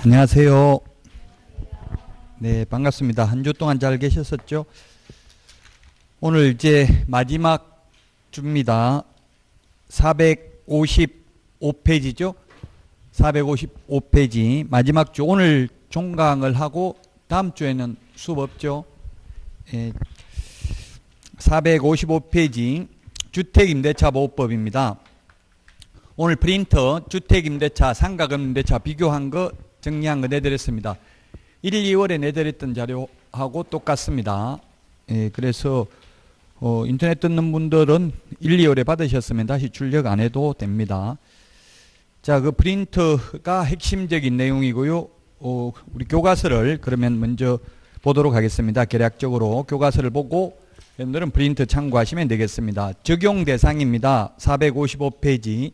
안녕하세요. 네, 반갑습니다. 한 주 동안 잘 계셨었죠? 오늘 이제 마지막 주입니다. 455페이지죠? 455페이지 마지막 주. 오늘 종강을 하고 다음 주에는 수업 없죠? 455페이지 주택임대차보호법입니다. 오늘 프린터 주택임대차, 상가금임대차 비교한 거 정리한 거 내드렸습니다. 1, 2월에 내드렸던 자료하고 똑같습니다. 그래서 인터넷 듣는 분들은 1, 2월에 받으셨으면 다시 출력 안 해도 됩니다. 자, 그 프린터가 핵심적인 내용이고요. 우리 교과서를 그러면 먼저 보도록 하겠습니다. 개략적으로 교과서를 보고 여러분들은 프린터 참고하시면 되겠습니다. 적용 대상입니다. 455페이지.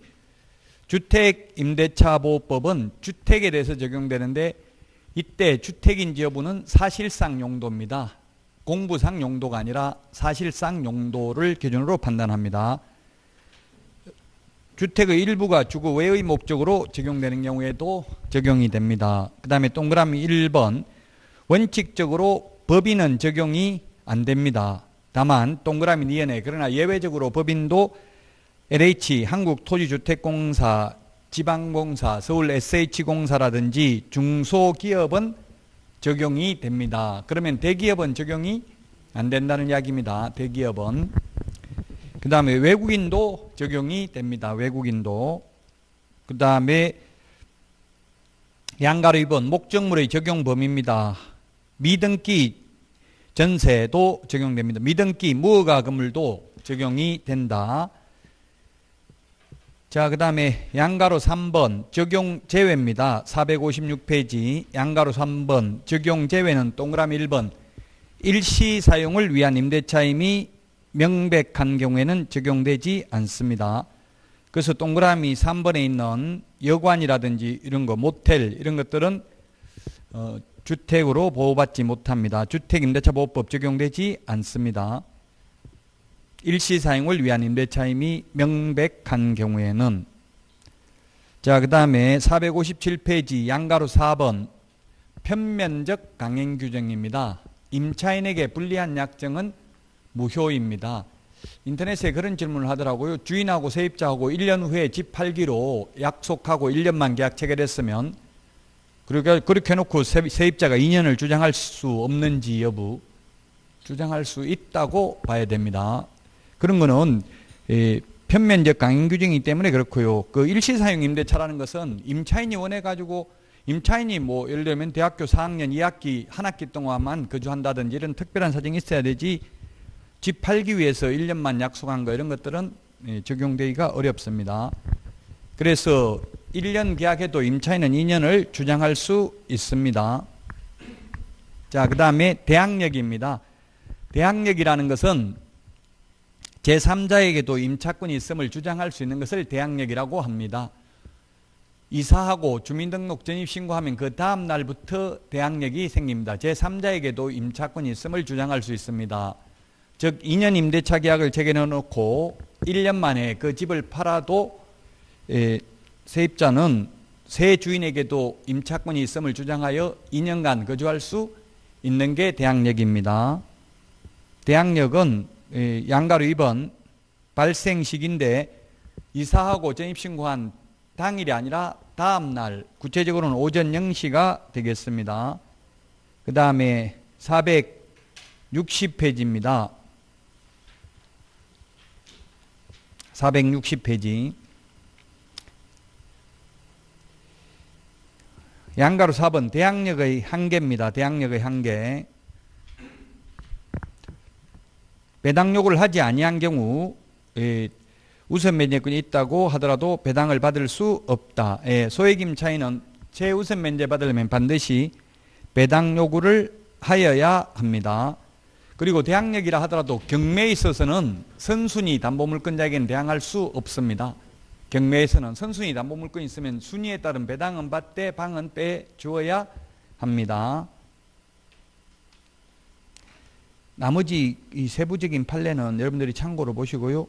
주택임대차보호법은 주택에 대해서 적용되는데 이때 주택인지 여부는 사실상 용도입니다. 공부상 용도가 아니라 사실상 용도를 기준으로 판단합니다. 주택의 일부가 주거 외의 목적으로 적용되는 경우에도 적용이 됩니다. 그 다음에 동그라미 1번 원칙적으로 법인은 적용이 안 됩니다. 다만 동그라미 2번에 그러나 예외적으로 법인도 LH, 한국토지주택공사, 지방공사, 서울 SH공사라든지 중소기업은 적용이 됩니다. 그러면 대기업은 적용이 안 된다는 이야기입니다. 대기업은. 그 다음에 외국인도 적용이 됩니다. 외국인도. 그 다음에 양가로 2번 목적물의 적용 범위입니다. 미등기 전세도 적용됩니다. 미등기 무허가 건물도 적용이 된다. 자, 그 다음에 양가로 3번 적용 제외입니다. 456페이지 양가로 3번 적용 제외는 동그라미 1번 일시 사용을 위한 임대차임이 명백한 경우에는 적용되지 않습니다. 그래서 동그라미 3번에 있는 여관이라든지 이런 거 모텔 이런 것들은 주택으로 보호받지 못합니다. 주택임대차보호법 적용되지 않습니다. 일시 사용을 위한 임대차임이 명백한 경우에는. 자, 그 다음에 457페이지 양가로 4번 편면적 강행 규정입니다. 임차인에게 불리한 약정은 무효입니다. 인터넷에 그런 질문을 하더라고요. 주인하고 세입자하고 1년 후에 집 팔기로 약속하고 1년만 계약 체결했으면 그렇게 해놓고 세입자가 2년을 주장할 수 없는지 여부 주장할 수 있다고 봐야 됩니다. 그런 거는 편면적 강행 규정이기 때문에 그렇고요. 그 일시사용 임대차라는 것은 임차인이 원해가지고 임차인이 뭐 예를 들면 대학교 4학년 2학기 한 학기 동안만 거주한다든지 이런 특별한 사정이 있어야 되지 집 팔기 위해서 1년만 약속한 거 이런 것들은 적용되기가 어렵습니다. 그래서 1년 계약해도 임차인은 2년을 주장할 수 있습니다. 자, 그 다음에 대항력입니다. 대항력이라는 것은 제3자에게도 임차권이 있음을 주장할 수 있는 것을 대항력이라고 합니다. 이사하고 주민등록 전입신고하면 그 다음 날부터 대항력이 생깁니다. 제3자에게도 임차권이 있음을 주장할 수 있습니다. 즉 2년 임대차 계약을 체결해 놓고 1년 만에 그 집을 팔아도 세입자는 새 주인에게도 임차권이 있음을 주장하여 2년간 거주할 수 있는 게 대항력입니다. 대항력은 양가로 2번 발생 시기인데 이사하고 전입신고한 당일이 아니라 다음 날 구체적으로는 오전 0시가 되겠습니다. 그 다음에 460페이지입니다. 460페이지 양가로 4번 대항력의 한계입니다. 대항력의 한계. 배당 요구를 하지 아니한 경우 우선 면제권이 있다고 하더라도 배당을 받을 수 없다. 소액 임차인은 최우선 면제 받으려면 반드시 배당 요구를 하여야 합니다. 그리고 대항력이라 하더라도 경매에 있어서는 선순위 담보물권자에게는 대항할 수 없습니다. 경매에서는 선순위 담보물권이 있으면 순위에 따른 배당은 받되 방은 빼주어야 합니다. 나머지 이 세부적인 판례는 여러분들이 참고로 보시고요.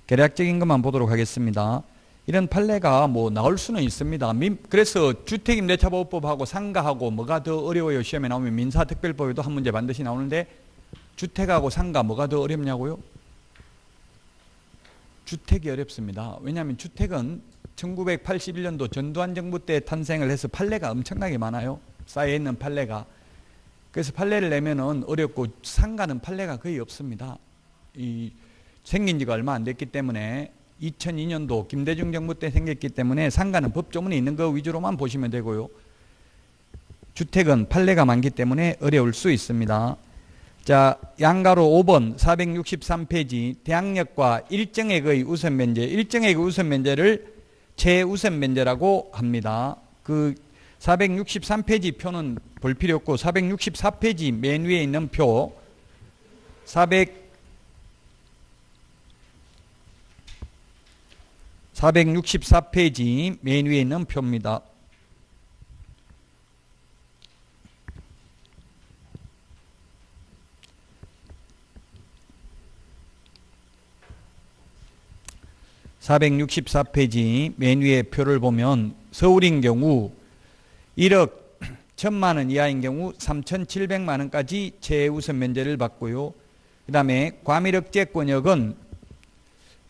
개략적인 것만 보도록 하겠습니다. 이런 판례가 뭐 나올 수는 있습니다. 그래서 주택임대차보호법하고 상가하고 뭐가 더 어려워요? 시험에 나오면 민사특별법에도 한 문제 반드시 나오는데 주택하고 상가 뭐가 더 어렵냐고요? 주택이 어렵습니다. 왜냐하면 주택은 1981년도 전두환 정부 때 탄생을 해서 판례가 엄청나게 많아요. 쌓여있는 판례가. 그래서 판례를 내면은 어렵고 상가는 판례가 거의 없습니다. 생긴 지가 얼마 안 됐기 때문에 2002년도 김대중 정부 때 생겼기 때문에 상가는 법조문에 있는 거 위주로만 보시면 되고요. 주택은 판례가 많기 때문에 어려울 수 있습니다. 자, 양가로 5번 463페이지 대항력과 일정액의 우선면제, 일정액의 우선면제를 최우선면제라고 합니다. 그 463페이지 표는 볼 필요 없고 464페이지 맨 위에 있는 표 464페이지 맨 위에 있는 표입니다. (464페이지) 맨 위에 표를 보면 서울인 경우 1억 1,000만 원 이하인 경우 3,700만 원까지 최우선 면제를 받고요. 그 다음에 과밀억제권역은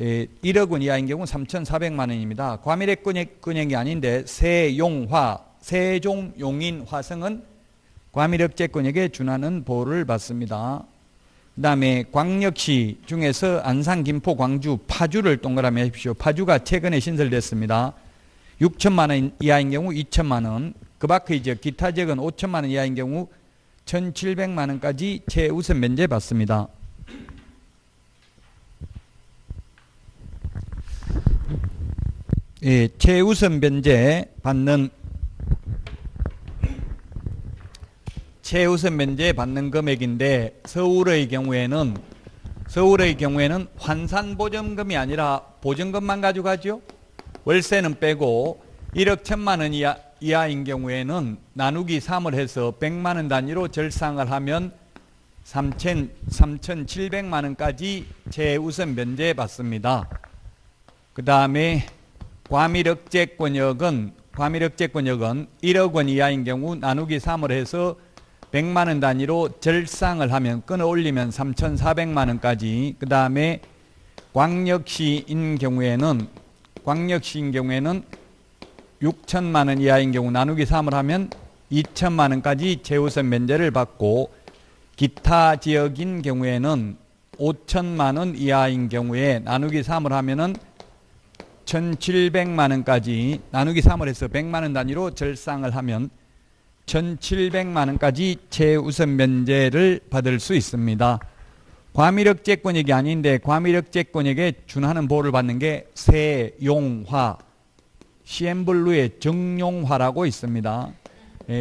1억 원 이하인 경우 3,400만 원입니다. 과밀액권역이 아닌데 세용화, 세종, 용인, 화성은 과밀억제권역에 준하는 보호를 받습니다. 그 다음에 광역시 중에서 안산, 김포, 광주, 파주를 동그라미 하십시오. 파주가 최근에 신설됐습니다. 6천만 원 이하인 경우 2천만 원, 그 밖의 지역, 기타 지역은 5천만 원 이하인 경우 1,700만 원까지 최우선 면제 받습니다. 예, 최우선 면제 받는 금액인데 서울의 경우에는 환산보전금이 아니라 보전금만 가져가죠. 월세는 빼고 1억 1,000만 원 이하인 경우에는 나누기 3을 해서 100만 원 단위로 절상을 하면 3,700만 원까지 최우선 면제 받습니다. 그 다음에 과밀억제권역은 1억 원 이하인 경우 나누기 3을 해서 100만 원 단위로 절상을 하면 끊어 올리면 3,400만 원까지. 그 다음에 광역시인 경우에는 6천만 원 이하인 경우 나누기 3을 하면 2천만 원까지 최우선 면제를 받고, 기타 지역인 경우에는 5천만 원 이하인 경우에 나누기 3을 하면은 1,700만 원까지, 나누기 3을 해서 100만 원 단위로 절상을 하면 1,700만 원까지 최우선 면제를 받을 수 있습니다. 과밀억제권역이 아닌데 과밀억제권역에 준하는 보호를 받는 게 세용화, 시엠블루의 정용화라고 있습니다.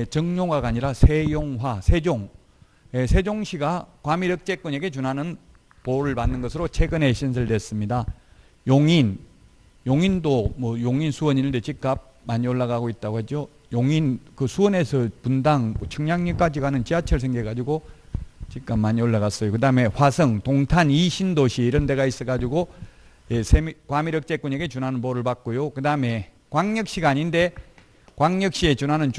정용화가 아니라 세용화, 세종. 세종시가 과밀억제권역에 준하는 보호를 받는 것으로 최근에 신설됐습니다. 용인도 뭐 용인 수원 일대 집값 많이 올라가고 있다고 하죠. 용인 그 수원에서 분당 청량리까지 가는 지하철 생겨가지고 집값 많이 올라갔어요. 그 다음에 화성, 동탄, 이신도시 이런 데가 있어가지고 과밀억제권역에 준하는 보호를 받고요. 그 다음에 광역시가 아닌데 광역시에 준하는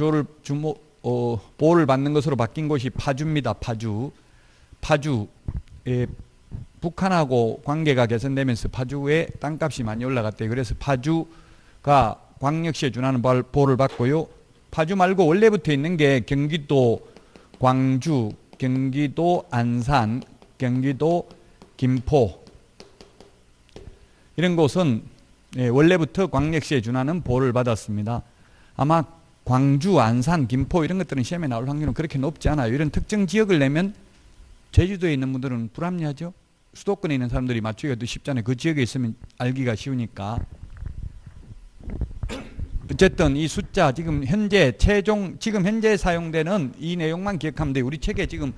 보호를 받는 것으로 바뀐 곳이 파주입니다. 파주. 북한하고 관계가 개선되면서 파주의 땅값이 많이 올라갔대요. 그래서 파주가 광역시에 준하는 보호를 받고요. 파주 말고 원래부터 있는 게 경기도 광주, 경기도 안산, 경기도 김포 이런 곳은 원래부터 광역시에 준하는 보호를 받았습니다. 아마 광주, 안산, 김포 이런 것들은 시험에 나올 확률은 그렇게 높지 않아요. 이런 특정 지역을 내면 제주도에 있는 분들은 불합리하죠. 수도권에 있는 사람들이 맞추기가 더 쉽잖아요. 그 지역에 있으면 알기가 쉬우니까. 어쨌든 이 숫자 지금 현재 사용되는 이 내용만 기억하면 돼요. 우리 책에 지금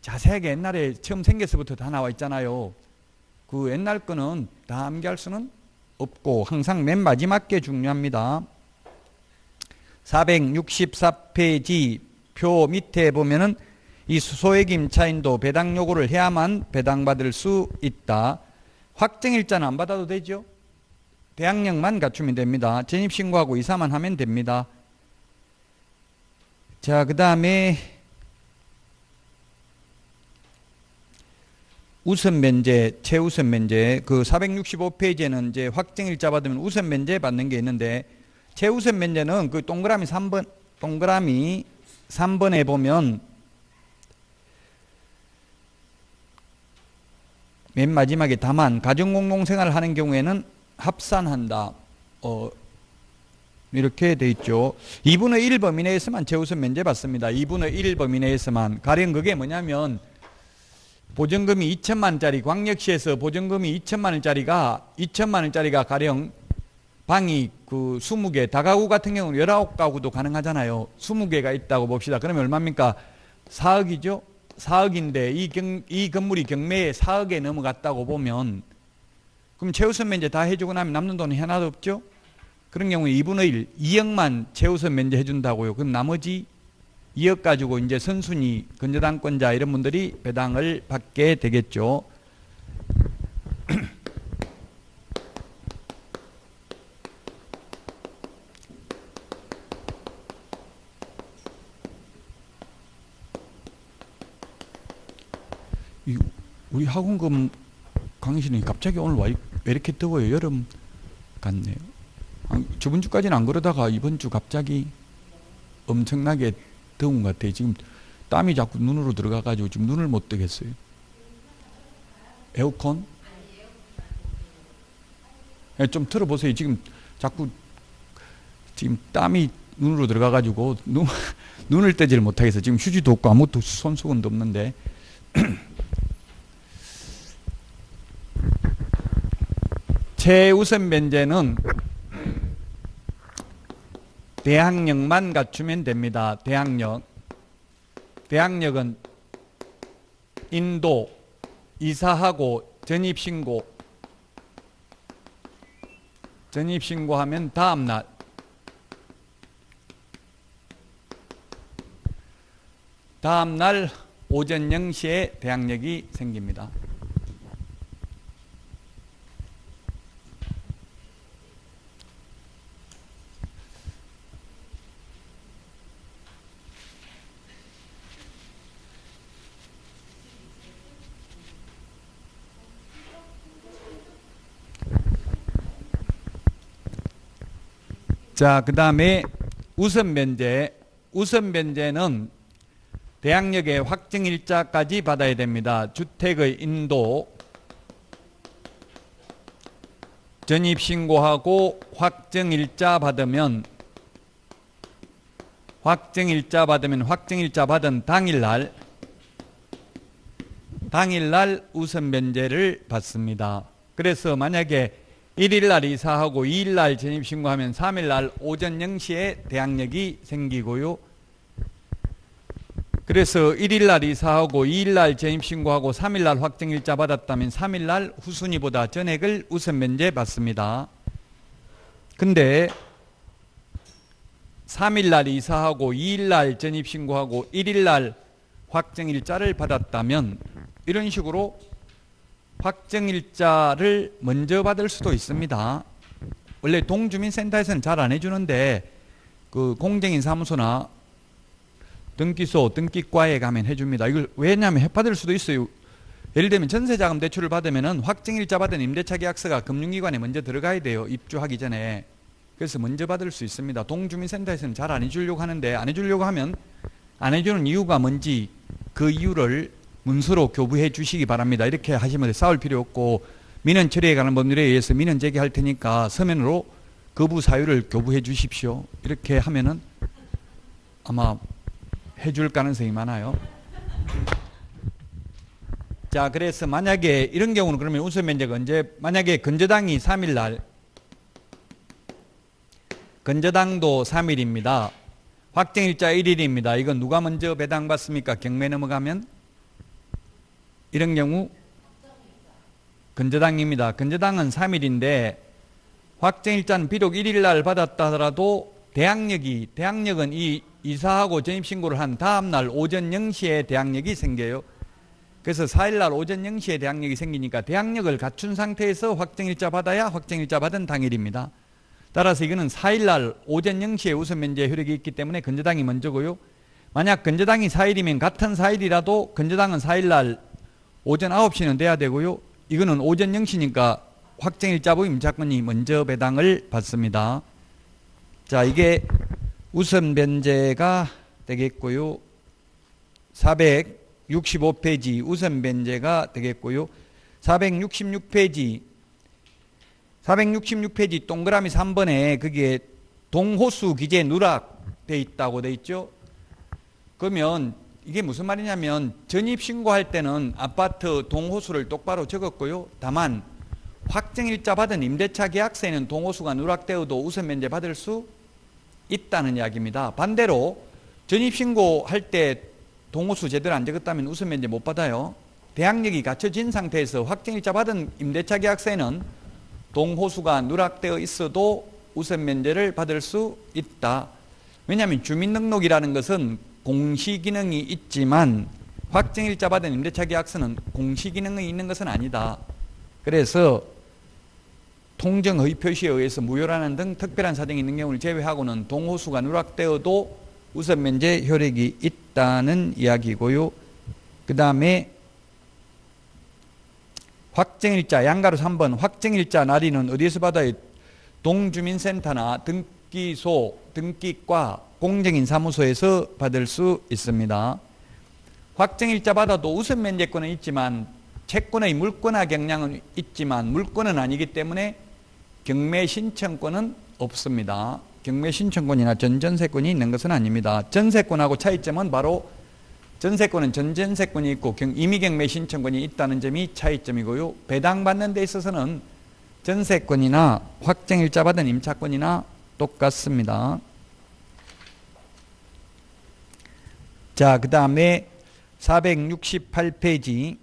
자세하게 옛날에 처음 생겨서부터 다 나와 있잖아요. 그 옛날 거는 다 암기할 수는 없고 항상 맨 마지막 게 중요합니다. 464페이지 표 밑에 보면은 이 소액 임차인도 배당 요구를 해야만 배당받을 수 있다. 확정일자는 안 받아도 되죠? 대항력만 갖추면 됩니다. 전입신고하고 이사만 하면 됩니다. 자, 그 다음에 우선 면제, 최우선 면제. 그 465페이지에는 이제 확정일자 받으면 우선 면제 받는 게 있는데, 최우선 면제는 그 동그라미 3번에 보면 맨 마지막에 다만 가정공동생활을 하는 경우에는 합산한다. 이렇게 돼 있죠. 2분의 1 범위 내에서만 최우선 면제 받습니다. 2분의 1 범위 내에서만. 가령 그게 뭐냐면 보증금이 2천만 원짜리, 광역시에서 보증금이 2천만 원짜리가 가령 방이 그 20개, 다가구 같은 경우는 19가구도 가능하잖아요. 20개가 있다고 봅시다. 그러면 얼마입니까? 4억이죠? 4억인데 이 건물이 경매에 4억에 넘어갔다고 보면, 그럼 최우선 면제 다 해주고 나면 남는 돈이 하나도 없죠? 그런 경우에 2분의 1, 2억만 최우선 면제 해준다고요. 그럼 나머지 2억 가지고 이제 선순위, 근저당권자 이런 분들이 배당을 받게 되겠죠. 우리 학원금 강의실이 갑자기 오늘 왜 이렇게 더워요? 여름 같네요. 저번 주까지는 안 그러다가 이번 주 갑자기 엄청나게 더운 것 같아요. 지금 땀이 자꾸 눈으로 들어가가지고 지금 눈을 못 뜨겠어요. 에어컨? 네, 좀 틀어보세요. 지금 자꾸 지금 땀이 눈으로 들어가가지고 눈을 떼지를 못하겠어요. 지금 휴지도 없고 아무것도 손수건도 없는데. 최우선 면제는 대항력만 갖추면 됩니다. 대항력은 인도, 이사하고 전입신고하면 다음날 오전 0시에 대항력이 생깁니다. 자, 그 다음에 우선면제. 우선면제는 대항력의 확정일자까지 받아야 됩니다. 주택의 인도, 전입신고하고 확정일자 받으면 확정일자 받은 당일날 우선면제를 받습니다. 그래서 만약에 1일날 이사하고 2일날 전입신고하면 3일날 오전 0시에 대항력이 생기고요. 그래서 1일날 이사하고 2일날 전입신고하고 3일날 확정일자 받았다면 3일날 후순위보다 전액을 우선면제 받습니다. 근데 3일날 이사하고 2일날 전입신고하고 1일날 확정일자를 받았다면 이런 식으로 확정일자를 먼저 받을 수도 있습니다. 원래 동주민센터에서는 잘 안 해주는데 그 공정인 사무소나 등기소, 등기과에 가면 해줍니다. 이걸 왜냐하면 받을 수도 있어요. 예를 들면 전세자금 대출을 받으면 확정일자 받은 임대차 계약서가 금융기관에 먼저 들어가야 돼요. 입주하기 전에. 그래서 먼저 받을 수 있습니다. 동주민센터에서는 잘 안 해주려고 하는데, 안 해주려고 하면 안 해주는 이유가 뭔지 그 이유를 문서로 교부해 주시기 바랍니다. 이렇게 하시면 싸울 필요 없고, 민원 처리에 관한 법률에 의해서 민원 제기할 테니까 서면으로 거부 사유를 교부해 주십시오. 이렇게 하면은 아마 해줄 가능성이 많아요. 자, 그래서 만약에 이런 경우는 그러면 우선면제가 언제, 만약에 건저당이 3일날, 건저당도 3일입니다. 확정일자 1일입니다. 이건 누가 먼저 배당받습니까? 경매 넘어가면? 이런 경우 건저당입니다. 건저당은 3일인데 확정일자는 비록 1일날 받았다 하더라도 대항력은 이 이사하고 전입신고를 한 다음날 오전 0시에 대항력이 생겨요. 그래서 4일날 오전 0시에 대항력이 생기니까 대항력을 갖춘 상태에서 확정일자 받아야 확정일자 받은 당일입니다. 따라서 이거는 4일날 오전 0시에 우선면제 효력이 있기 때문에 근저당이 먼저고요. 만약 근저당이 4일이면 같은 4일이라도 근저당은 4일날 오전 9시는 돼야 되고요. 이거는 오전 0시니까 확정일자부 임차권이 먼저 배당을 받습니다. 자, 이게 우선변제가 되겠고요. 465페이지 우선변제가 되겠고요. 466페이지 동그라미 3번에 그게 동호수 기재 누락돼 있다고 돼 있죠. 그러면 이게 무슨 말이냐면 전입신고할 때는 아파트 동호수를 똑바로 적었고요. 다만 확정일자 받은 임대차 계약서에는 동호수가 누락되어도 우선면제 받을 수 있다는 이야기입니다. 반대로 전입신고할 때 동호수 제대로 안 적었다면 우선면제 못 받아요. 대항력이 갖춰진 상태에서 확정일자 받은 임대차 계약서에는 동호수가 누락되어 있어도 우선면제를 받을 수 있다. 왜냐하면 주민등록이라는 것은 공시기능이 있지만 확정일자 받은 임대차 계약서는 공시기능이 있는 것은 아니다. 그래서 통정허위 표시에 의해서 무효라는 등 특별한 사정이 있는 경우를 제외하고는 동호수가 누락되어도 우선면제 효력이 있다는 이야기고요. 그 다음에 확정일자 양가로 3번 확정일자 날인은 어디에서 받아요? 동주민센터나 등기소, 등기과, 공정인사무소에서 받을 수 있습니다. 확정일자 받아도 우선면제권은 있지만 채권의 물권화 경량은 있지만 물권은 아니기 때문에 경매신청권은 없습니다. 경매신청권이나 전전세권이 있는 것은 아닙니다. 전세권하고 차이점은 바로 전세권은 전전세권이 있고 임의경매신청권이 있다는 점이 차이점이고요. 배당받는 데 있어서는 전세권이나 확정일자 받은 임차권이나 똑같습니다. 자, 그 다음에 468페이지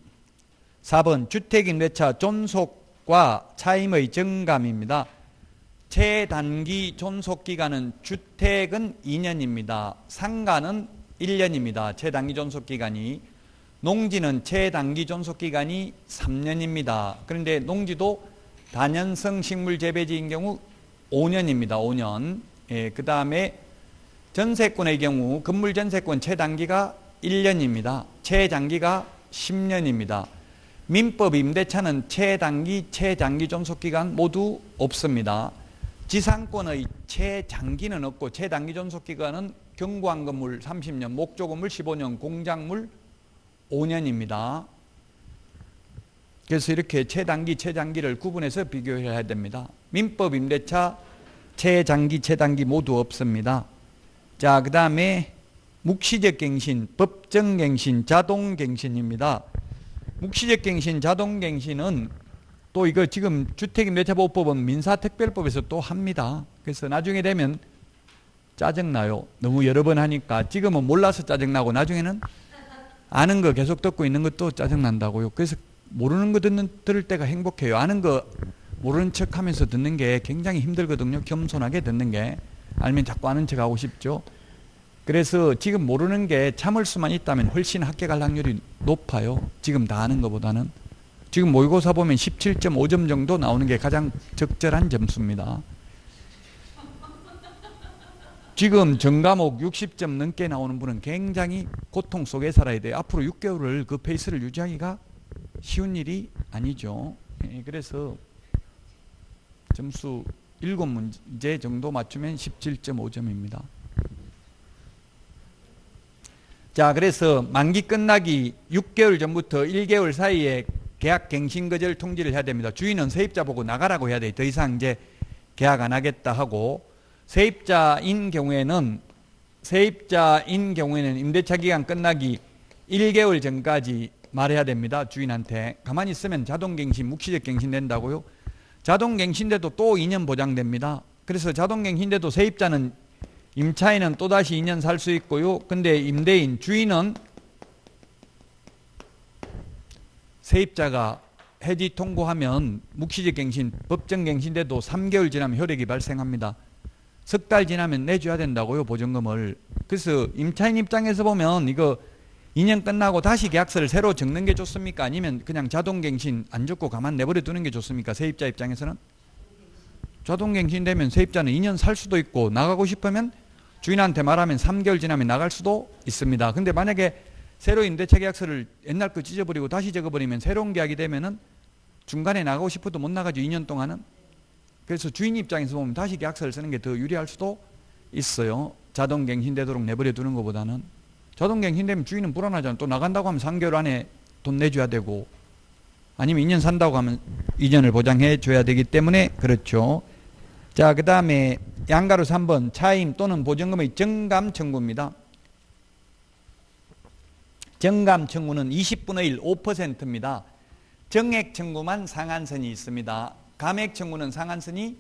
4번 주택임대차 존속과 차임의 정감입니다. 최단기 존속기간은 주택은 2년입니다. 상가는 1년입니다. 최단기 존속기간이. 농지는 최단기 존속기간이 3년입니다. 그런데 농지도 다년성 식물재배지인 경우 5년입니다. 5년. 예, 그 다음에 전세권의 경우 건물전세권 최단기가 1년입니다. 최장기가 10년입니다. 민법 임대차는 최단기, 최장기 존속기간 모두 없습니다. 지상권의 최장기는 없고 최단기 존속기간은 경구한 건물 30년, 목조 건물 15년, 공작물 5년입니다. 그래서 이렇게 최단기, 최장기를 구분해서 비교해야 됩니다. 민법 임대차 최장기, 최단기 모두 없습니다. 자, 그 다음에 묵시적 갱신, 법정 갱신, 자동 갱신입니다. 묵시적 갱신, 자동 갱신은 또 이거 지금 주택임대차보호법은 민사특별법에서 또 합니다. 그래서 나중에 되면 짜증나요. 너무 여러 번 하니까. 지금은 몰라서 짜증나고 나중에는 아는 거 계속 듣고 있는 것도 짜증난다고요. 그래서 모르는 거 들을 때가 행복해요. 아는 거 모르는 척 하면서 듣는 게 굉장히 힘들거든요. 겸손하게 듣는 게. 알면 자꾸 아는 척 하고 싶죠. 그래서 지금 모르는 게 참을 수만 있다면 훨씬 합격할 확률이 높아요. 지금 다 아는 것보다는. 지금 모의고사 보면 17.5점 정도 나오는 게 가장 적절한 점수입니다. 지금 전과목 60점 넘게 나오는 분은 굉장히 고통 속에 살아야 돼요. 앞으로 6개월을 그 페이스를 유지하기가 쉬운 일이 아니죠. 그래서 점수 7문제 정도 맞추면 17.5점입니다. 자, 그래서 만기 끝나기 6개월 전부터 1개월 사이에 계약 갱신 거절 통지를 해야 됩니다. 주인은 세입자 보고 나가라고 해야 돼요. 더 이상 이제 계약 안 하겠다 하고, 세입자인 경우에는 임대차 기간 끝나기 1개월 전까지 말해야 됩니다. 주인한테. 가만히 있으면 자동갱신, 묵시적 갱신 된다고요. 자동갱신돼도 또 2년 보장됩니다. 그래서 자동갱신돼도 세입자는 임차인은 또다시 2년 살 수 있고요. 근데 임대인, 주인은 세입자가 해지 통고하면 묵시적 갱신, 법정 갱신돼도 3개월 지나면 효력이 발생합니다. 석 달 지나면 내줘야 된다고요, 보증금을. 그래서 임차인 입장에서 보면 이거 2년 끝나고 다시 계약서를 새로 적는 게 좋습니까? 아니면 그냥 자동갱신 안 적고 가만 내버려 두는 게 좋습니까? 세입자 입장에서는 자동갱신 되면 세입자는 2년 살 수도 있고 나가고 싶으면 주인한테 말하면 3개월 지나면 나갈 수도 있습니다. 근데 만약에 새로 임대차 계약서를 옛날 거 찢어버리고 다시 적어버리면 새로운 계약이 되면은 중간에 나가고 싶어도 못 나가죠. 2년 동안은. 그래서 주인 입장에서 보면 다시 계약서를 쓰는 게 더 유리할 수도 있어요. 자동갱신되도록 내버려 두는 것보다는. 자동갱신되면 주인은 불안하잖아요. 또 나간다고 하면 3개월 안에 돈 내줘야 되고 아니면 2년 산다고 하면 2년을 보장해 줘야 되기 때문에 그렇죠. 자, 그 다음에 양가로 3번 차임 또는 보증금의 정감 청구입니다. 정감 청구는 20분의 1, 5%입니다. 정액 청구만 상한선이 있습니다. 감액 청구는 상한선이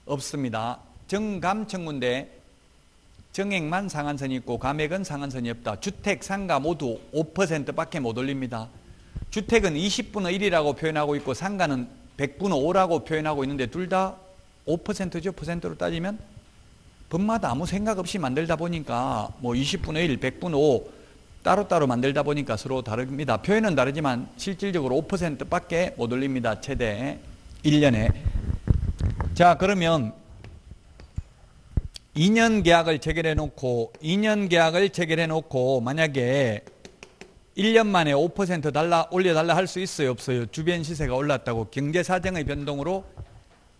없습니다. 정감 청구인데 정액만 상한선이 있고 감액은 상한선이 없다. 주택, 상가 모두 5%밖에 못 올립니다. 주택은 20분의 1이라고 표현하고 있고 상가는 100분의 5라고 표현하고 있는데 둘 다 5%죠. 퍼센트로 따지면 법마다 아무 생각 없이 만들다 보니까 뭐 20분의 1, 100분의 5 따로따로 만들다 보니까 서로 다릅니다. 표현은 다르지만 실질적으로 5%밖에 못 올립니다. 최대 1년에. 자, 그러면 2년 계약을 체결해 놓고 만약에 1년 만에 5% 올려달라 할 수 있어요, 없어요? 주변 시세가 올랐다고 경제사정의 변동으로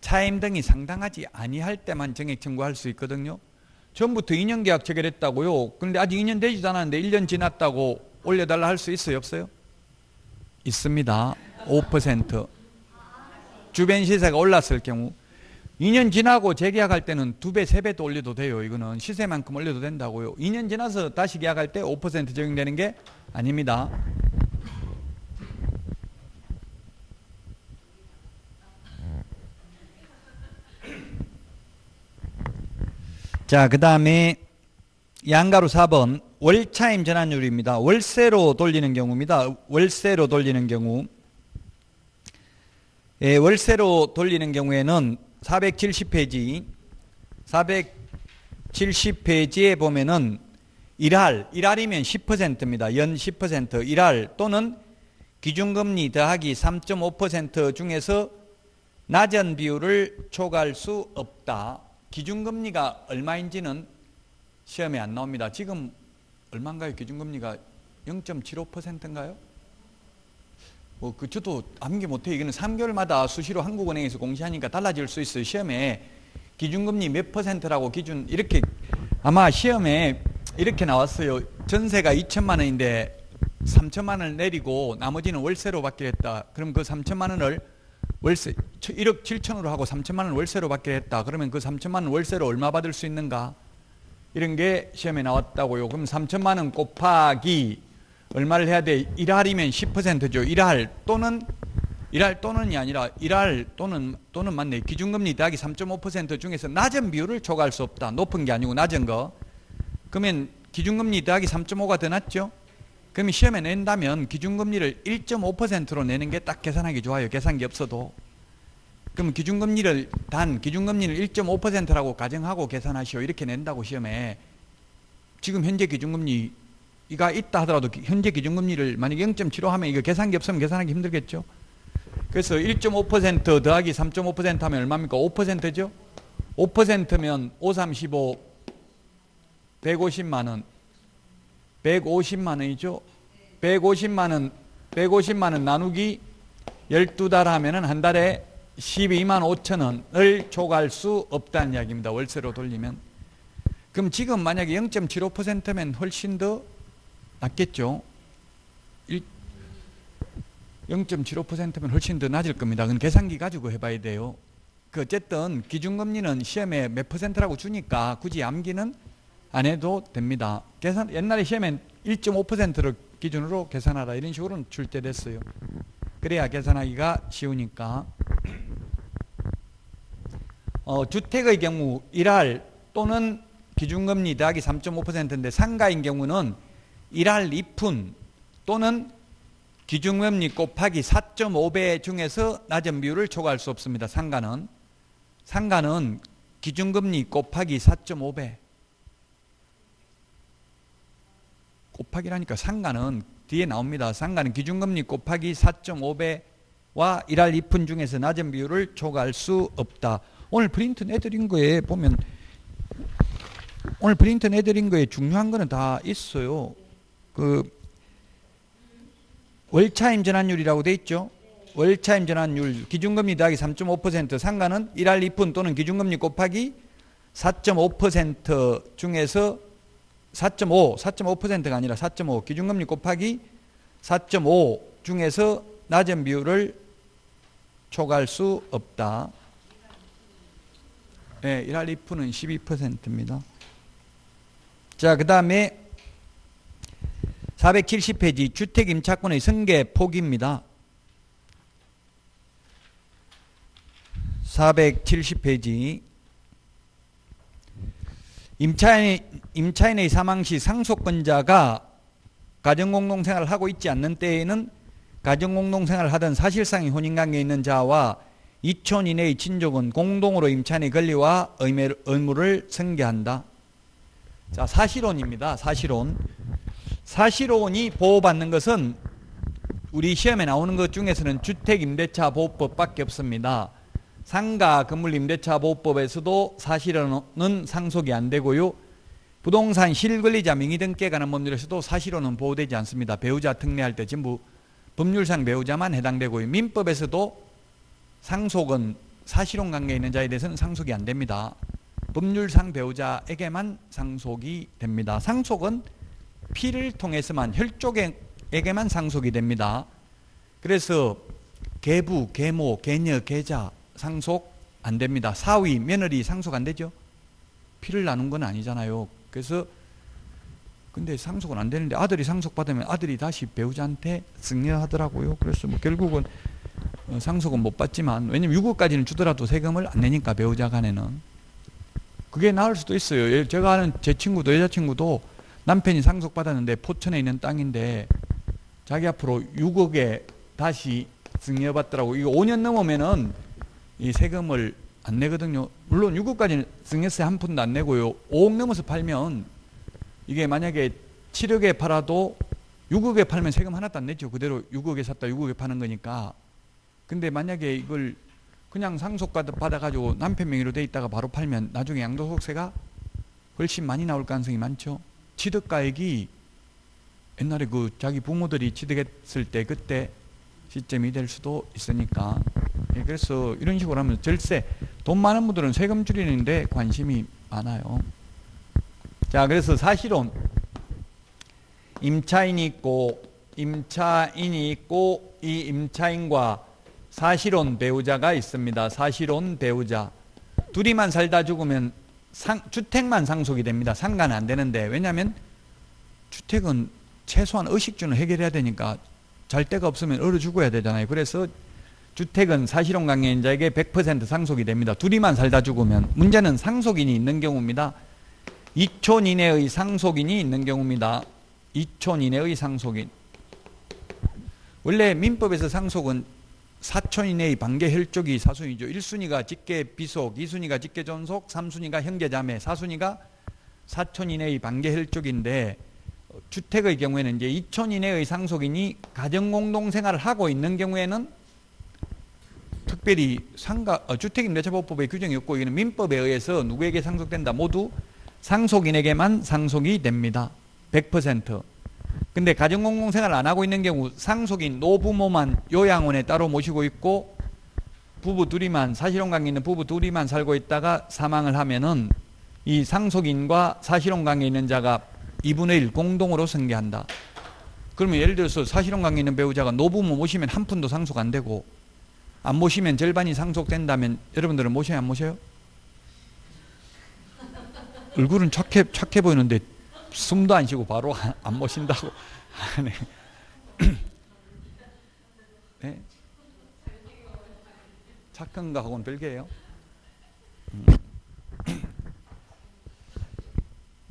차임 등이 상당하지 아니할 때만 정액 청구할 수 있거든요. 처음부터 2년 계약 체결했다고요. 그런데 아직 2년 되지도 않았는데 1년 지났다고 올려달라 할 수 있어요, 없어요? 있습니다. 5%. 주변 시세가 올랐을 경우 2년 지나고 재계약할 때는 2배, 3배도 올려도 돼요. 이거는 시세만큼 올려도 된다고요. 2년 지나서 다시 계약할 때 5% 적용되는 게 아닙니다. 자, 그 다음에 양가로 4번 월차임 전환율입니다. 월세로 돌리는 경우입니다. 월세로 돌리는 경우. 예, 월세로 돌리는 경우에는 470페이지에 보면은 일할이면 10%입니다. 연 10% 일할 또는 기준금리 더하기 3.5% 중에서 낮은 비율을 초과할 수 없다. 기준금리가 얼마인지는 시험에 안 나옵니다. 지금 얼마인가요? 기준금리가 0.75%인가요? 저도 암기 못해요. 이거는 3개월마다 수시로 한국은행에서 공시하니까 달라질 수 있어요. 시험에 기준금리 몇 %라고 기준, 이렇게 아마 시험에 이렇게 나왔어요. 전세가 2천만 원인데 3천만 원을 내리고 나머지는 월세로 받기로 했다. 그럼 그 3천만 원을 월세 1억 7천으로 하고 3천만 원 월세로 받기로 했다. 그러면 그 3천만 원 월세로 얼마 받을 수 있는가? 이런 게 시험에 나왔다고요. 그럼 3천만 원 곱하기 얼마를 해야 돼? 일할이면 10%죠. 일할 또는이 아니라 일할 또는 맞네. 기준금리 더하기 3.5% 중에서 낮은 비율을 초과할 수 없다. 높은 게 아니고 낮은 거. 그러면 기준금리 더하기 3.5가 더 낮죠? 그러면 시험에 낸다면 기준금리를 1.5%로 내는 게 딱 계산하기 좋아요. 계산기 없어도. 그럼 기준금리를 1.5%라고 가정하고 계산하시오. 이렇게 낸다고 시험에. 지금 현재 기준금리가 있다 하더라도 현재 기준금리를 만약에 0.75 하면 이거 계산기 없으면 계산하기 힘들겠죠. 그래서 1.5% 더하기 3.5% 하면 얼마입니까? 5%죠? 5%면 5, 35, 150만 원. 150만 원이죠. 150만 원 나누기 12달 하면은 한 달에 12만 5천 원을 초과할 수 없다는 이야기입니다. 월세로 돌리면. 그럼 지금 만약에 0.75%면 훨씬 더 낮겠죠. 0.75%면 훨씬 더 낮을 겁니다. 그건 계산기 가지고 해봐야 돼요. 어쨌든 기준금리는 시험에 몇 %라고 주니까 굳이 암기는 안 해도 됩니다. 옛날에 시험엔 1.5%를 기준으로 계산하라 이런 식으로 줄 때 됐어요. 그래야 계산하기가 쉬우니까. 주택의 경우 일할 또는 기준금리 더하기 3.5%인데 상가인 경우는 일할 2푼 또는 기준금리 곱하기 4.5배 중에서 낮은 비율을 초과할 수 없습니다. 상가는 기준금리 곱하기 4.5배 곱하기라니까 상가는 뒤에 나옵니다. 상가는 기준금리 곱하기 4.5배와 일할 2푼 중에서 낮은 비율을 초과할 수 없다. 오늘 프린트 내드린 거에 보면 중요한 거는 다 있어요. 그 월차임 전환율이라고 돼 있죠. 월차임 전환율 기준금리 더하기 3.5% 상가는 일할 2푼 또는 기준금리 곱하기 4.5% 중에서 4.5%가 아니라 4.5 기준금리 곱하기 4.5 중에서 낮은 비율을 초과할 수 없다. 네, 일할 2푼은 12%입니다. 자, 그 다음에 470페이지 주택임차권의 승계 포기입니다. 470페이지 임차인의 사망 시 상속권자가 가정공동생활을 하고 있지 않는 때에는 가정공동생활을 하던 사실상의 혼인관계에 있는 자와 2촌 이내의 친족은 공동으로 임차인의 권리와 의무를 승계한다. 자, 사실혼입니다. 사실혼이 보호받는 것은 우리 시험에 나오는 것 중에서는 주택임대차보호법밖에 없습니다. 상가 건물임대차보호법에서도 사실혼은 상속이 안 되고요. 부동산 실권리자 명의 등기에 관한 법률에서도 사실혼은 보호되지 않습니다. 배우자 특례할 때 전부 법률상 배우자만 해당되고요. 민법에서도 상속은 사실혼 관계에 있는 자에 대해서는 상속이 안 됩니다. 법률상 배우자에게만 상속이 됩니다. 상속은 피를 통해서만 혈족에게만 상속이 됩니다. 그래서 계부, 계모, 계녀, 계자 상속 안 됩니다. 사위, 며느리 상속 안 되죠. 피를 나눈 건 아니잖아요. 그래서 근데 상속은 안 되는데 아들이 상속받으면 아들이 다시 배우자한테 승려하더라고요. 그래서 뭐 결국은 상속은 못 받지만 왜냐면 유고까지는 주더라도 세금을 안 내니까 배우자 간에는 그게 나을 수도 있어요. 제가 아는 제 친구도 여자친구도 남편이 상속받았는데 포천에 있는 땅인데 자기 앞으로 6억에 다시 승려받더라고. 이거 5년 넘으면은 이 세금을 안 내거든요. 물론 6억까지는 승려세 한 푼도 안 내고요. 5억 넘어서 팔면 이게 만약에 7억에 팔아도 6억에 팔면 세금 하나도 안 내죠. 그대로 6억에 샀다 6억에 파는 거니까. 근데 만약에 이걸 그냥 상속받아가지고 남편 명의로 돼 있다가 바로 팔면 나중에 양도소득세가 훨씬 많이 나올 가능성이 많죠. 취득가액이 옛날에 그 자기 부모들이 취득했을 때 그때 시점이 될 수도 있으니까. 그래서 이런 식으로 하면 절세, 돈 많은 분들은 세금 줄이는데 관심이 많아요. 자, 그래서 사실혼 임차인이 있고 이 임차인과 사실혼 배우자가 있습니다. 사실혼 배우자 둘이만 살다 죽으면 주택만 상속이 됩니다. 상가는 안 되는데 왜냐하면 주택은 최소한 의식주는 해결해야 되니까 잘 데가 없으면 얼어 죽어야 되잖아요. 그래서 주택은 사실혼 관계인자에게 100% 상속이 됩니다. 둘이만 살다 죽으면. 문제는 상속인이 있는 경우입니다. 2촌 이내의 상속인이 있는 경우입니다. 2촌 이내의 상속인. 원래 민법에서 상속은 4촌 이내의 반계 혈족이 사순이죠. 1순위가 직계 비속, 2순위가 직계 존속, 3순위가 형제자매, 4순위가 4촌 이내의 반계 혈족인데 주택의 경우에는 이제 2촌 이내의 상속인이 가정공동생활을 하고 있는 경우에는 특별히 주택임대차보호법의 규정이 없고 이거는 민법에 의해서 누구에게 상속된다? 모두 상속인에게만 상속이 됩니다. 100%. 근데 가정공동생활을 안 하고 있는 경우 상속인 노부모만 요양원에 따로 모시고 있고 부부 둘이만 사실혼 관계 있는 부부 둘이만 살고 있다가 사망을 하면은 이 상속인과 사실혼 관계 있는 자가 2분의 1 공동으로 승계한다. 그러면 예를 들어서 사실혼 관계 있는 배우자가 노부모 모시면 한 푼도 상속 안 되고 안 모시면 절반이 상속된다면 여러분들은 모셔요, 안 모셔요? 얼굴은 착해 보이는데 숨도 안 쉬고 바로 안 모신다고 하네. 네? 착한 거하고는 별개예요.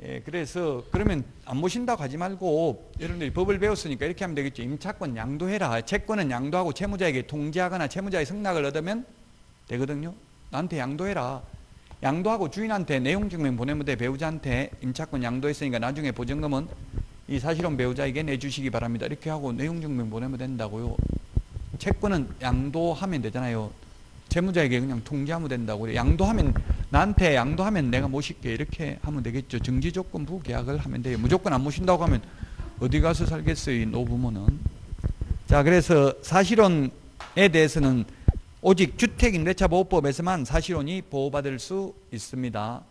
예, 그래서 그러면 안 모신다고 하지 말고 여러분들이 법을 배웠으니까 이렇게 하면 되겠죠. 임차권 양도해라. 채권은 양도하고 채무자에게 통지하거나 채무자의 승낙을 얻으면 되거든요. 나한테 양도해라. 양도하고 주인한테 내용증명 보내면 돼. 배우자한테 임차권 양도했으니까 나중에 보증금은 이 사실혼 배우자에게 내주시기 바랍니다. 이렇게 하고 내용 증명 보내면 된다고요. 채권은 양도하면 되잖아요. 채무자에게 그냥 통지하면 된다고요. 양도하면, 나한테 양도하면 내가 모실게 이렇게 하면 되겠죠. 정지조건부 계약을 하면 돼요. 무조건 안 모신다고 하면 어디 가서 살겠어요, 이 노부모는. 자, 그래서 사실혼에 대해서는 오직 주택임대차보호법에서만 사실혼이 보호받을 수 있습니다.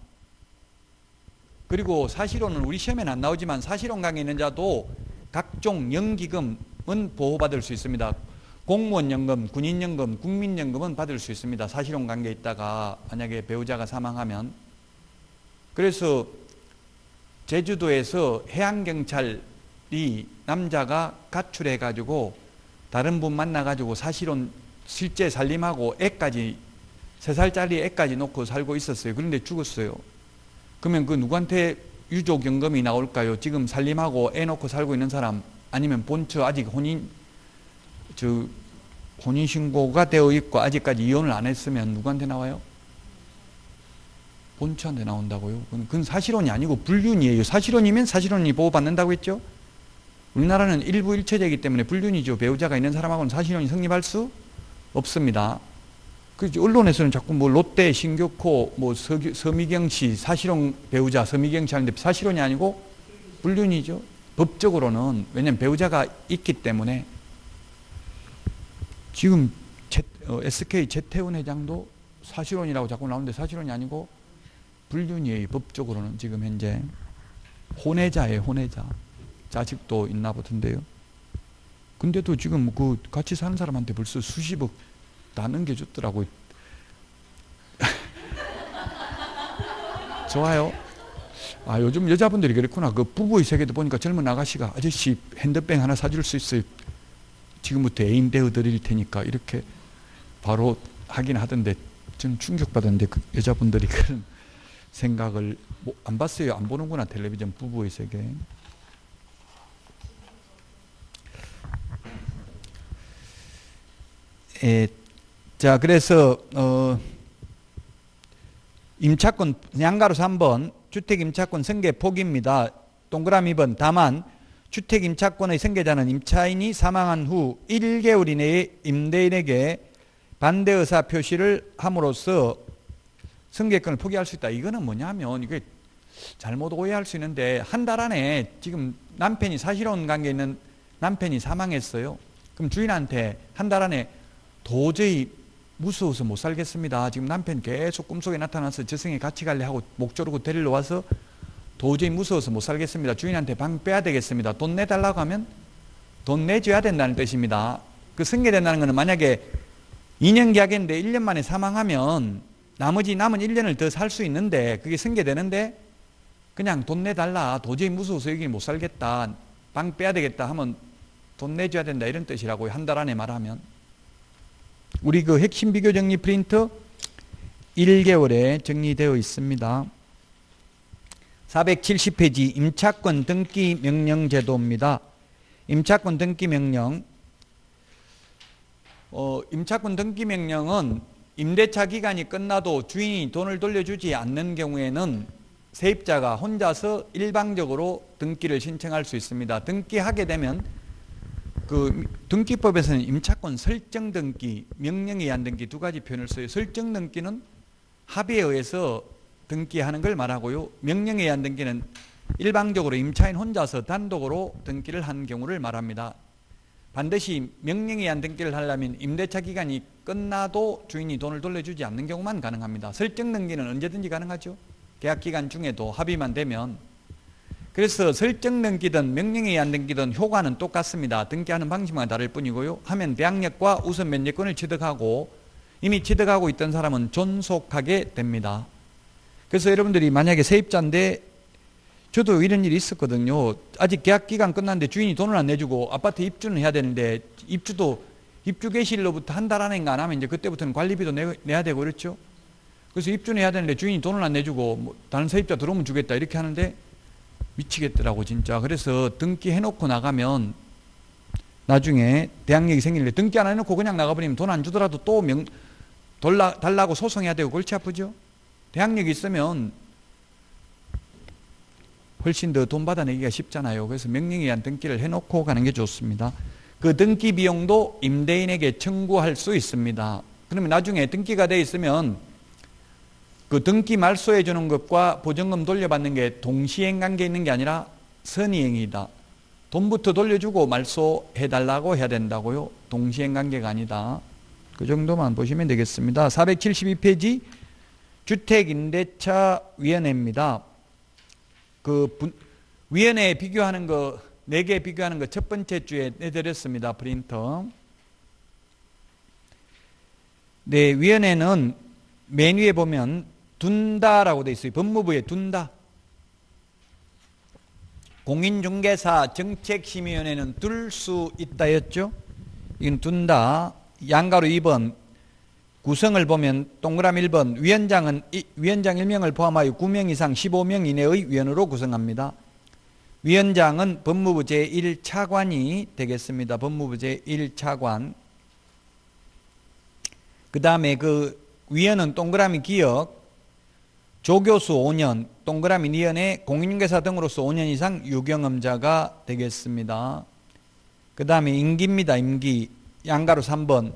그리고 사실혼은 우리 시험에는 안 나오지만 사실혼 관계 있는 자도 각종 연기금은 보호받을 수 있습니다. 공무원연금, 군인연금, 국민연금은 받을 수 있습니다. 사실혼 관계에 있다가 만약에 배우자가 사망하면. 그래서 제주도에서 해양경찰이 남자가 가출해가지고 다른 분 만나가지고 사실혼 실제 살림하고 애까지 3살짜리 애까지 놓고 살고 있었어요. 그런데 죽었어요. 그러면 그 누구한테 유족연금이 나올까요? 지금 살림하고 애 놓고 살고 있는 사람, 아니면 본처 아직 혼인신고가 되어 있고 아직까지 이혼을 안 했으면 누구한테 나와요? 본처한테 나온다고요? 그건 사실혼이 아니고 불륜이에요. 사실혼이면 사실혼이 보호받는다고 했죠? 우리나라는 일부 일체제이기 때문에 불륜이죠. 배우자가 있는 사람하고는 사실혼이 성립할 수 없습니다. 언론에서는 자꾸 뭐 롯데, 신교코, 뭐 서미경 씨 사실혼 배우자 서미경 씨 하는데 사실혼이 아니고 불륜이죠. 법적으로는. 왜냐하면 배우자가 있기 때문에. 지금 SK 재태운 회장도 사실혼이라고 자꾸 나오는데 사실혼이 아니고 불륜이에요. 법적으로는. 지금 현재 혼외자예요. 혼외자. 자식도 있나 보던데요. 근데도 지금 그 같이 사는 사람한테 벌써 수십억 다 넘겨줬더라고요. 좋아요. 아, 요즘 여자분들이 그렇구나. 그 부부의 세계도 보니까 젊은 아가씨가 아저씨 핸드백 하나 사줄 수 있어요. 지금부터 애인 대우 드릴 테니까 이렇게 바로 하긴 하던데 저는 충격받았는데 그 여자분들이 그런 생각을 안 봤어요. 안 보는구나. 텔레비전 부부의 세계. 자, 그래서 임차권 양가로 3번 주택임차권 승계 포기입니다. 동그라미 2번 다만 주택임차권의 승계자는 임차인이 사망한 후 1개월 이내에 임대인에게 반대 의사 표시를 함으로써 승계권을 포기할 수 있다. 이거는 뭐냐면 이게 잘못 오해할 수 있는데 한 달 안에 지금 남편이 사실혼 관계에 있는 남편이 사망했어요. 그럼 주인한테 한 달 안에 도저히 무서워서 못 살겠습니다. 지금 남편 계속 꿈속에 나타나서 저승에 같이 갈래 하고 목 조르고 데리러 와서 도저히 무서워서 못 살겠습니다. 주인한테 방 빼야 되겠습니다. 돈 내달라고 하면 돈 내줘야 된다는 뜻입니다. 그 승계된다는 것은 만약에 2년 계약했는데 1년 만에 사망하면 나머지 남은 1년을 더 살 수 있는데 그게 승계되는데 그냥 돈 내달라. 도저히 무서워서 여기 못 살겠다. 방 빼야 되겠다 하면 돈 내줘야 된다. 이런 뜻이라고요. 한 달 안에 말하면. 우리 그 핵심 비교 정리 프린트 1개월에 정리되어 있습니다. 470페이지 임차권 등기 명령 제도입니다. 임차권 등기 명령. 임차권 등기 명령은 임대차 기간이 끝나도 주인이 돈을 돌려주지 않는 경우에는 세입자가 혼자서 일방적으로 등기를 신청할 수 있습니다. 등기하게 되면 그 등기법에서는 임차권 설정 등기, 명령에 의한 등기 두 가지 표현을 써요. 설정 등기는 합의에 의해서 등기하는 걸 말하고요. 명령에 의한 등기는 일방적으로 임차인 혼자서 단독으로 등기를 한 경우를 말합니다. 반드시 명령에 의한 등기를 하려면 임대차 기간이 끝나도 주인이 돈을 돌려주지 않는 경우만 가능합니다. 설정 등기는 언제든지 가능하죠. 계약 기간 중에도 합의만 되면. 그래서 설정 등기든 명령에 의한 등기든 효과는 똑같습니다. 등기하는 방식만 다를 뿐이고요. 하면 대항력과 우선 면제권을 취득하고 이미 취득하고 있던 사람은 존속하게 됩니다. 그래서 여러분들이 만약에 세입자인데 저도 이런 일이 있었거든요. 아직 계약 기간 끝났는데 주인이 돈을 안 내주고 아파트 입주는 해야 되는데 입주 개시일로부터 한 달 안인가 안 하면 이제 그때부터는 관리비도 내야 되고 그렇죠. 그래서 입주는 해야 되는데 주인이 돈을 안 내주고 뭐 다른 세입자 들어오면 주겠다 이렇게 하는데 미치겠더라고 진짜. 그래서 등기해놓고 나가면 나중에 대항력이 생기는데 등기 안 해놓고 그냥 나가버리면 돈 안 주더라도 또 달라고 소송해야 되고 골치 아프죠. 대항력이 있으면 훨씬 더 돈 받아내기가 쉽잖아요. 그래서 명령에 의한 등기를 해놓고 가는 게 좋습니다. 그 등기 비용도 임대인에게 청구할 수 있습니다. 그러면 나중에 등기가 돼 있으면 그 등기 말소해 주는 것과 보증금 돌려받는 게 동시행 관계에 있는 게 아니라 선의행위다. 돈부터 돌려주고 말소해 달라고 해야 된다고요. 동시행 관계가 아니다. 그 정도만 보시면 되겠습니다. 472페이지 주택임대차위원회입니다. 위원회 비교하는 거 4개 비교하는 거 첫 번째 주에 내드렸습니다. 프린터. 네, 위원회는 맨 위에 보면 둔다라고 되어 있어요. 법무부에 둔다. 공인중개사 정책심의위원회는 둘 수 있다였죠. 이건 둔다. 양가로 2번 구성을 보면 동그라미 1번 위원장 1명을 포함하여 9명 이상 15명 이내의 위원으로 구성합니다. 위원장은 법무부 제1차관이 되겠습니다. 법무부 제1차관. 그 다음에 그 위원은 동그라미 기역, 조교수 5년, 동그라미 니은에 공인중개사 등으로서 5년 이상 유경험자가 되겠습니다. 그 다음에 임기입니다. 임기. 양가로 3번.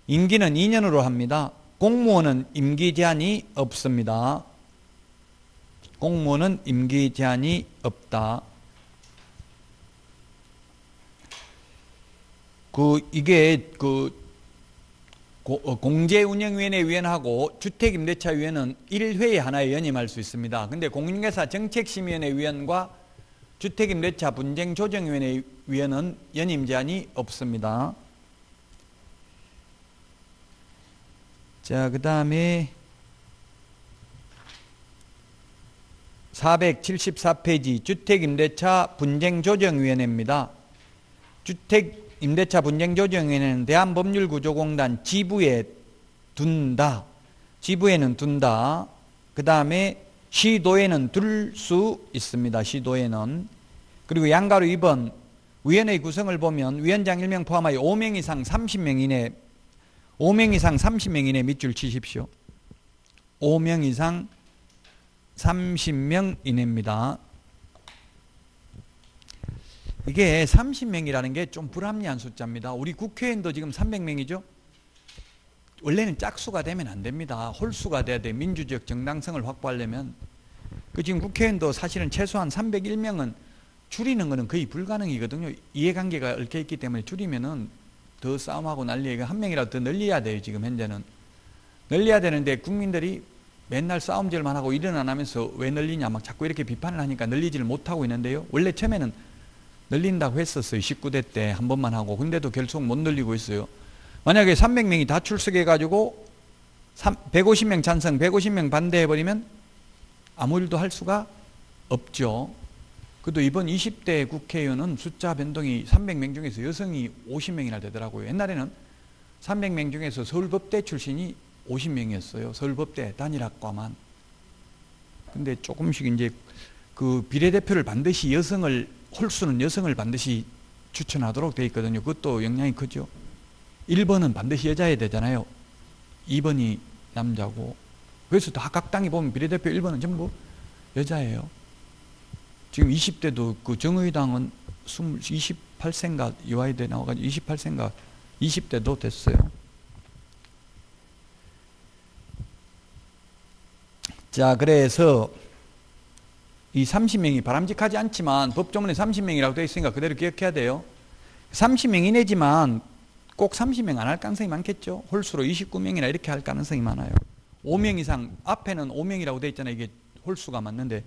임기는 2년으로 합니다. 공무원은 임기 제한이 없습니다. 공무원은 임기 제한이 없다. 이게 공제운영위원회 위원하고 주택임대차위원은 1회에 하나에 연임할 수 있습니다. 근데 공인중개사 정책심의위원회 위원과 주택임대차 분쟁조정위원회 위원은 연임 제한이 없습니다. 자, 그 다음에 474페이지 주택임대차 분쟁조정위원회입니다. 주택임대차 분쟁조정위원회는 대한법률구조공단 지부에 둔다. 지부에는 둔다. 그 다음에 시도에는 둘 수 있습니다. 시도에는. 그리고 양가로 2번 위원회 구성을 보면 위원장 1명 포함하여 5명 이상 30명 이내 5명 이상 30명 이내 밑줄 치십시오. 5명 이상 30명 이내입니다. 이게 30명이라는 게 좀 불합리한 숫자입니다. 우리 국회의원도 지금 300명이죠? 원래는 짝수가 되면 안 됩니다. 홀수가 돼야 돼. 민주적 정당성을 확보하려면. 지금 국회의원도 사실은 최소한 301명은 줄이는 것은 거의 불가능이거든요. 이해관계가 얽혀있기 때문에 줄이면은 더 싸움하고 난리에 한 명이라도 더 늘려야 돼요. 지금 현재는 늘려야 되는데 국민들이 맨날 싸움질만 하고 일은 안 하면서 왜 늘리냐 막 자꾸 이렇게 비판을 하니까 늘리지를 못하고 있는데요. 원래 처음에는 늘린다고 했었어요. 19대 때 한 번만 하고. 근데도 결국 못 늘리고 있어요. 만약에 300명이 다 출석해 가지고 150명 찬성 150명 반대해버리면 아무 일도 할 수가 없죠. 그래도 이번 20대 국회의원은 숫자 변동이 300명 중에서 여성이 50명이나 되더라고요. 옛날에는 300명 중에서 서울법대 출신이 50명이었어요. 서울법대 단일학과만. 근데 조금씩 이제 그 비례대표를 반드시 홀수는 여성을 반드시 추천하도록 되어 있거든요. 그것도 영향이 크죠. 1번은 반드시 여자여야 되잖아요. 2번이 남자고. 그래서 각 당이 보면 비례대표 1번은 전부 여자예요. 지금 20대도 그 정의당은 28세인가 이화여대 나와가지고 28세인가 20대도 됐어요. 자, 그래서 이 30명이 바람직하지 않지만 법조문에 30명이라고 되어 있으니까 그대로 기억해야 돼요. 30명 이내지만 꼭 30명 안 할 가능성이 많겠죠. 홀수로 29명이나 이렇게 할 가능성이 많아요. 5명 이상, 앞에는 5명이라고 되어 있잖아요. 이게 홀수가 맞는데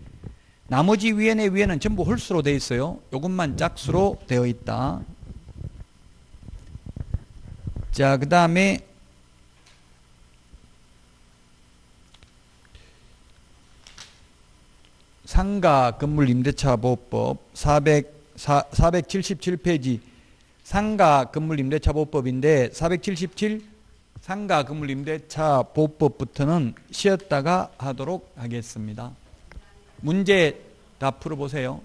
나머지 위원회는 전부 홀수로 되어 있어요. 이것만 짝수로 되어 있다. 자, 그 다음에 상가 건물 임대차 보호법 477페이지 상가 건물 임대차 보호법인데 477 상가 건물 임대차 보호법부터는 쉬었다가 하도록 하겠습니다. 문제 다 풀어보세요.